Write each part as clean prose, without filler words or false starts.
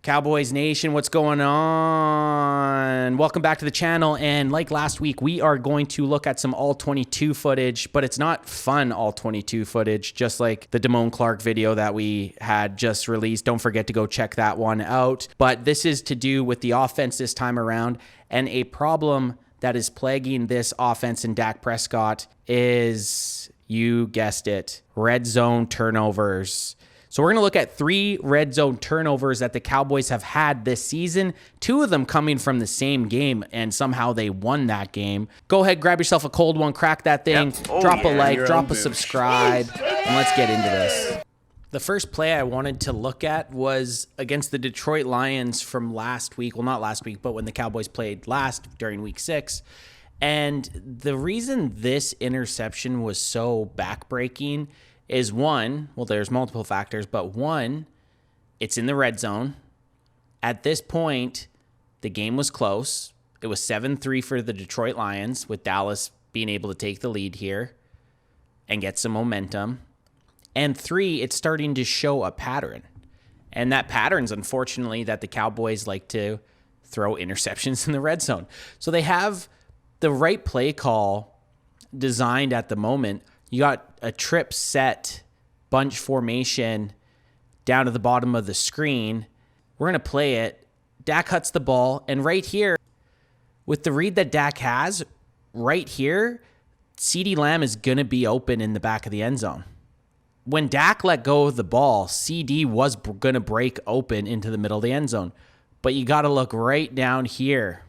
Cowboys Nation, what's going on? Welcome back to the channel. And like last week, we are going to look at some All-22 footage, but it's not fun All-22 footage, just like the Damone Clark video that we had just released. Don't forget to go check that one out. But this is to do with the offense this time around, and a problem that is plaguing this offense in Dak Prescott is, you guessed it, red zone turnovers. So we're going to look at 3 red zone turnovers that the Cowboys have had this season, 2 of them coming from the same game, and somehow they won that game. Go ahead, grab yourself a cold one, crack that thing, drop a like, drop a subscribe, and let's get into this. The first play I wanted to look at was against the Detroit Lions from last week. Well, not last week, but when the Cowboys played last during week 6. And the reason this interception was so backbreaking is one, well, there's multiple factors, but one, it's in the red zone. At this point, the game was close. It was 7-3 for the Detroit Lions, with Dallas being able to take the lead here and get some momentum. And 3, it's starting to show a pattern. And that pattern's, unfortunately, that the Cowboys like to throw interceptions in the red zone. So they have the right play call designed at the moment. You got a trip set bunch formation down to the bottom of the screen. We're going to play it. Dak cuts the ball. And right here, with the read that Dak has, right here, CeeDee Lamb is going to be open in the back of the end zone. When Dak let go of the ball, CD was going to break open into the middle of the end zone. But you got to look right down here.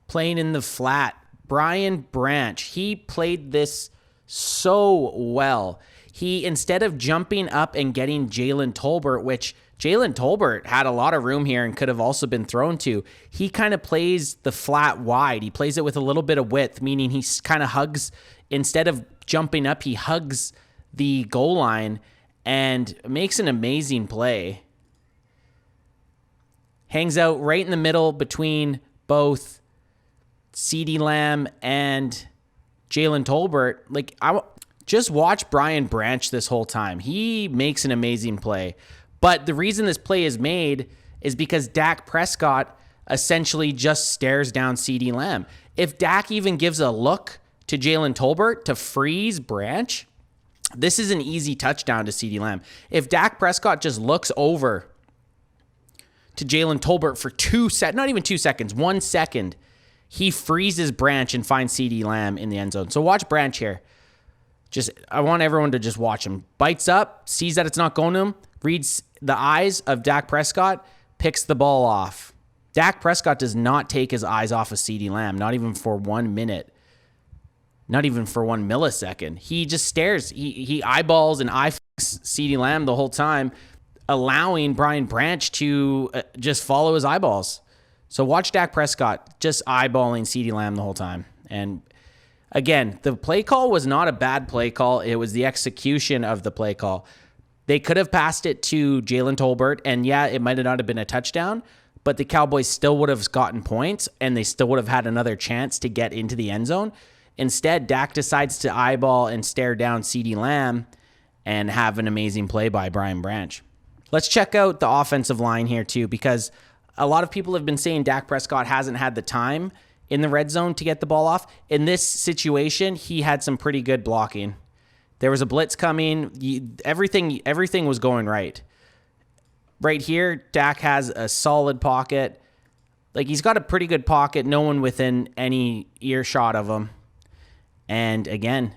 Playing in the flat. Brian Branch, he played this so well. He, instead of jumping up and getting Jalen Tolbert, which Jalen Tolbert had a lot of room here and could have also been thrown to, he kind of plays the flat wide. He plays it with a little bit of width, meaning he kind of hugs, instead of jumping up, he hugs the goal line and makes an amazing play. Hangs out right in the middle between both CeeDee Lamb and Jalen Tolbert. Like, just watch Brian Branch this whole time. He makes an amazing play. But the reason this play is made is because Dak Prescott essentially just stares down CeeDee Lamb. If Dak even gives a look to Jalen Tolbert to freeze Branch, this is an easy touchdown to CeeDee Lamb. If Dak Prescott just looks over to Jalen Tolbert for 2 seconds, not even 2 seconds, 1 second, he freezes Branch and finds CeeDee Lamb in the end zone. So watch Branch here. I want everyone to just watch him. Bites up, sees that it's not going to him, reads the eyes of Dak Prescott, picks the ball off. Dak Prescott does not take his eyes off of CeeDee Lamb, not even for 1 minute, not even for 1 millisecond. He just stares. He eyeballs and eye fucks CeeDee Lamb the whole time, allowing Brian Branch to just follow his eyeballs. So watch Dak Prescott just eyeballing CeeDee Lamb the whole time. And again, the play call was not a bad play call. It was the execution of the play call. They could have passed it to Jalen Tolbert, and yeah, it might not have been a touchdown, but the Cowboys still would have gotten points, and they still would have had another chance to get into the end zone. Instead, Dak decides to eyeball and stare down CeeDee Lamb and have an amazing play by Brian Branch. Let's check out the offensive line here too, because a lot of people have been saying Dak Prescott hasn't had the time in the red zone to get the ball off. In this situation, he had some pretty good blocking. There was a blitz coming. Everything was going right. Right here, Dak has a solid pocket. Like, he's got a pretty good pocket. No one within any earshot of him. And again,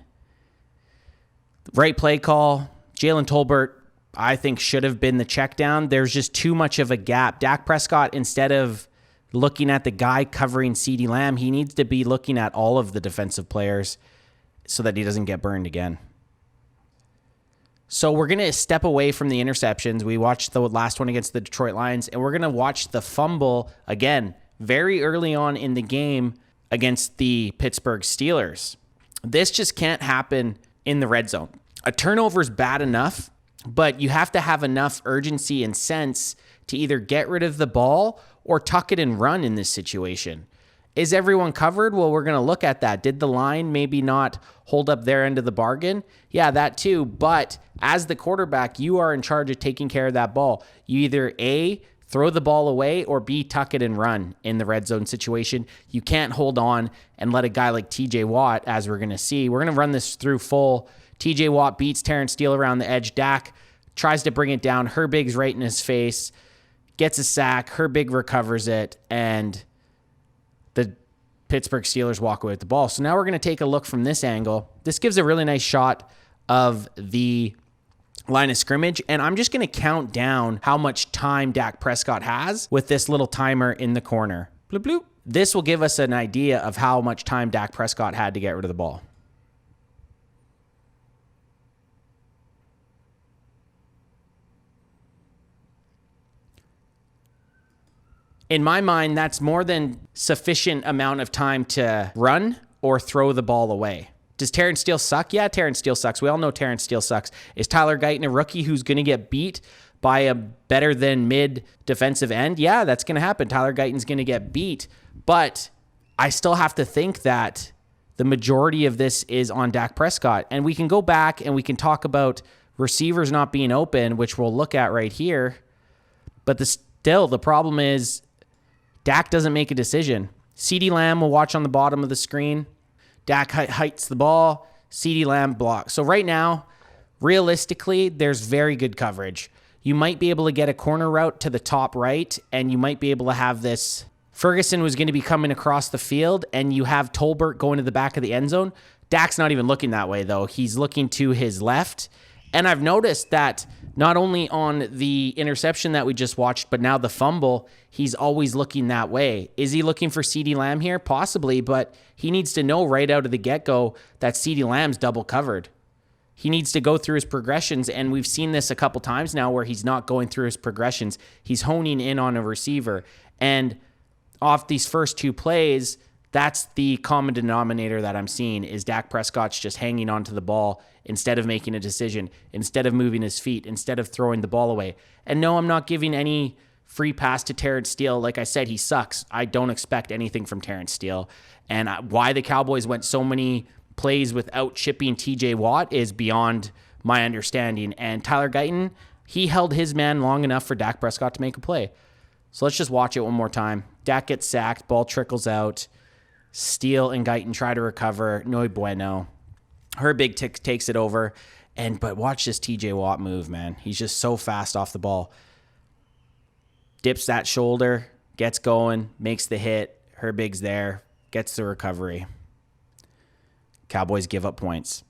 right play call. Jalen Tolbert, I think, should have been the check down. There's just too much of a gap. Dak Prescott, instead of looking at the guy covering CeeDee Lamb, he needs to be looking at all of the defensive players so that he doesn't get burned again. So we're going to step away from the interceptions. We watched the last one against the Detroit Lions, and we're going to watch the fumble again very early on in the game against the Pittsburgh Steelers. This just can't happen in the red zone. A turnover is bad enough, but you have to have enough urgency and sense to either get rid of the ball or tuck it and run in this situation. Is everyone covered? Well, we're going to look at that. Did the line maybe not hold up their end of the bargain? Yeah, that too. But as the quarterback, you are in charge of taking care of that ball. You either A, throw the ball away, or B, tuck it and run in the red zone situation. You can't hold on and let a guy like TJ Watt, as we're going to see. We're going to run this through full. TJ Watt beats Terrence Steele around the edge. Dak tries to bring it down. Herbig's right in his face. Gets a sack. Herbig recovers it. And the Pittsburgh Steelers walk away with the ball. So now we're going to take a look from this angle. This gives a really nice shot of the line of scrimmage, and I'm just going to count down how much time Dak Prescott has with this little timer in the corner. Bloop, bloop. This will give us an idea of how much time Dak Prescott had to get rid of the ball. In my mind, that's more than sufficient amount of time to run or throw the ball away. Does Terrence Steele suck? Yeah, Terrence Steele sucks. We all know Terrence Steele sucks. Is Tyler Guyton a rookie who's going to get beat by a better than mid defensive end? Yeah, that's going to happen. Tyler Guyton's going to get beat. But I still have to think that the majority of this is on Dak Prescott. And we can go back and we can talk about receivers not being open, which we'll look at right here. But the problem is Dak doesn't make a decision. CeeDee Lamb will watch on the bottom of the screen. Dak heights the ball. CeeDee Lamb blocks. So right now, realistically, there's very good coverage. You might be able to get a corner route to the top right, and you might be able to have this. Ferguson was going to be coming across the field, and you have Tolbert going to the back of the end zone. Dak's not even looking that way, though. He's looking to his left. And I've noticed that not only on the interception that we just watched, but now the fumble, he's always looking that way. Is he looking for CeeDee Lamb here? Possibly, but he needs to know right out of the get-go that CeeDee Lamb's double covered. He needs to go through his progressions, and we've seen this a couple times now where he's not going through his progressions. He's honing in on a receiver. And off these first two plays, that's the common denominator that I'm seeing is Dak Prescott's just hanging onto the ball instead of making a decision, instead of moving his feet, instead of throwing the ball away. And no, I'm not giving any free pass to Terrence Steele. Like I said, he sucks. I don't expect anything from Terrence Steele. And why the Cowboys went so many plays without chipping TJ Watt is beyond my understanding. And Tyler Guyton, he held his man long enough for Dak Prescott to make a play. So let's just watch it one more time. Dak gets sacked, ball trickles out. Steele and Guyton try to recover. No bueno. Herbig takes it over. But watch this TJ Watt move, man. He's just so fast off the ball. Dips that shoulder, gets going, makes the hit. Herbig's there, gets the recovery. Cowboys give up points.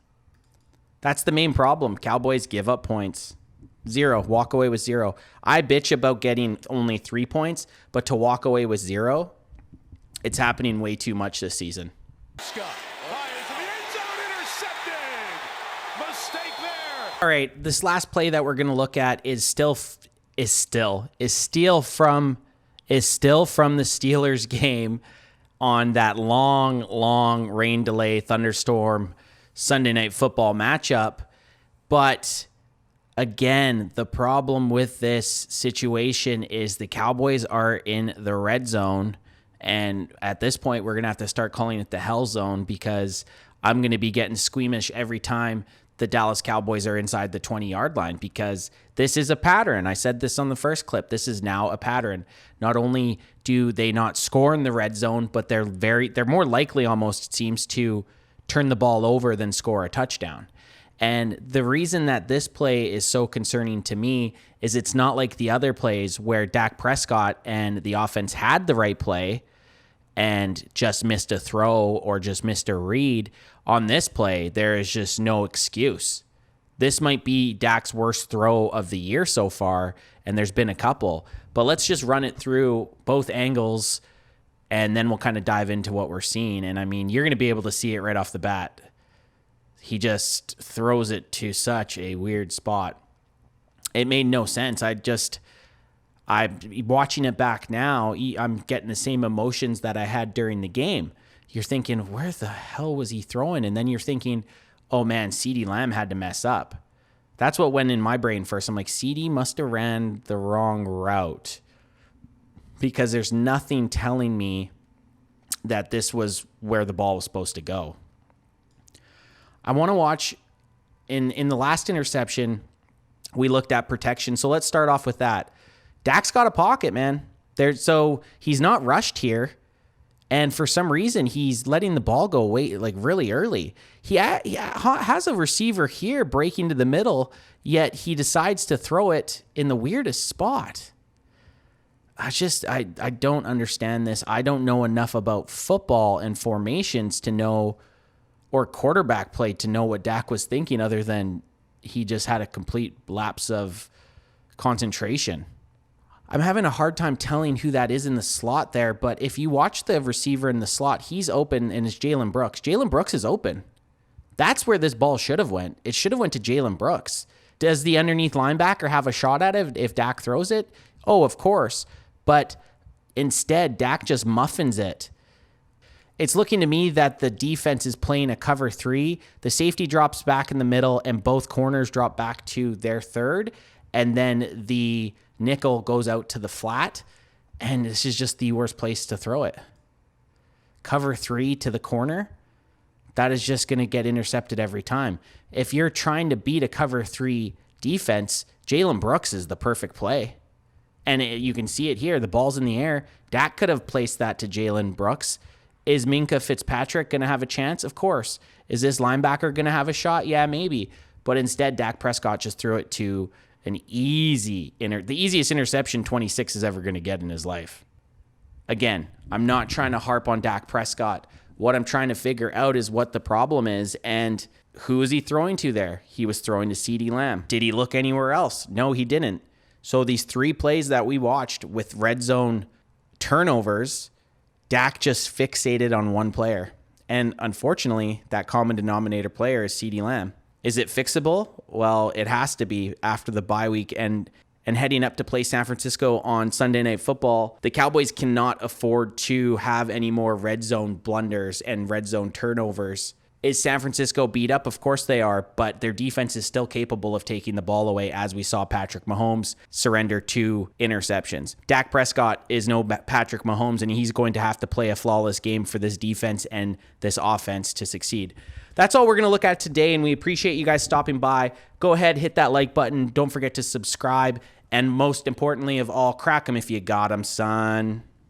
That's the main problem. Cowboys give up points. 0. Walk away with 0. I bitch about getting only 3 points, but to walk away with 0, it's happening way too much this season. Scott. Into the end zone, intercepted. Mistake there. All right, this last play that we're going to look at is still from the Steelers game on that long rain delay thunderstorm Sunday Night Football matchup. But again, the problem with this situation is the Cowboys are in the red zone. And at this point, we're going to have to start calling it the hell zone because I'm going to be getting squeamish every time the Dallas Cowboys are inside the 20-yard line because this is a pattern. I said this on the first clip. This is now a pattern. Not only do they not score in the red zone, but they're more likely almost, it seems, to turn the ball over than score a touchdown. And the reason that this play is so concerning to me is it's not like the other plays where Dak Prescott and the offense had the right play and just missed a throw or just missed a read. On this play, there is just no excuse. This might be Dak's worst throw of the year so far, and there's been a couple. But let's just run it through both angles, and then we'll kind of dive into what we're seeing. And, I mean, you're going to be able to see it right off the bat. He just throws it to such a weird spot. It made no sense. I'm watching it back now. I'm getting the same emotions that I had during the game. You're thinking, where the hell was he throwing? And then you're thinking, oh man, CeeDee Lamb had to mess up. That's what went in my brain first. I'm like, CeeDee must have ran the wrong route because there's nothing telling me that this was where the ball was supposed to go. I want to watch in the last interception, we looked at protection. So let's start off with that. Dak's got a pocket, man. So he's not rushed here. And for some reason, he's letting the ball go away like really early. He has a receiver here breaking to the middle, yet he decides to throw it in the weirdest spot. I don't understand this. I don't know enough about football and formations to know, or quarterback play to know what Dak was thinking, other than he just had a complete lapse of concentration. I'm having a hard time telling who that is in the slot there, but if you watch the receiver in the slot, he's open, and it's Jalen Brooks. Jalen Brooks is open. That's where this ball should have went. It should have went to Jalen Brooks. Does the underneath linebacker have a shot at it if Dak throws it? Oh, of course. But instead, Dak just muffins it. It's looking to me that the defense is playing a cover 3. The safety drops back in the middle, and both corners drop back to their third. And then the nickel goes out to the flat. And this is just the worst place to throw it. Cover 3 to the corner. That is just going to get intercepted every time. If you're trying to beat a cover 3 defense, Jalen Brooks is the perfect play. And you can see it here. The ball's in the air. Dak could have placed that to Jalen Brooks. Is Minkah Fitzpatrick going to have a chance? Of course. Is this linebacker going to have a shot? Yeah, maybe. But instead, Dak Prescott just threw it to the easiest interception 26 is ever going to get in his life. Again, I'm not trying to harp on Dak Prescott. What I'm trying to figure out is what the problem is, and who is he throwing to there? He was throwing to CeeDee Lamb. Did he look anywhere else? No, he didn't. So these 3 plays that we watched with red zone turnovers, Dak just fixated on one player. And unfortunately, that common denominator player is CeeDee Lamb. Is it fixable? Well, it has to be after the bye week and heading up to play San Francisco on Sunday Night Football. The Cowboys cannot afford to have any more red zone blunders and red zone turnovers. Is San Francisco beat up? Of course they are, but their defense is still capable of taking the ball away, as we saw Patrick Mahomes surrender 2 interceptions. Dak Prescott is no Patrick Mahomes, and he's going to have to play a flawless game for this defense and this offense to succeed. That's all we're going to look at today, and we appreciate you guys stopping by. Go ahead, hit that like button. Don't forget to subscribe, and most importantly of all, crack 'em if you got 'em, son.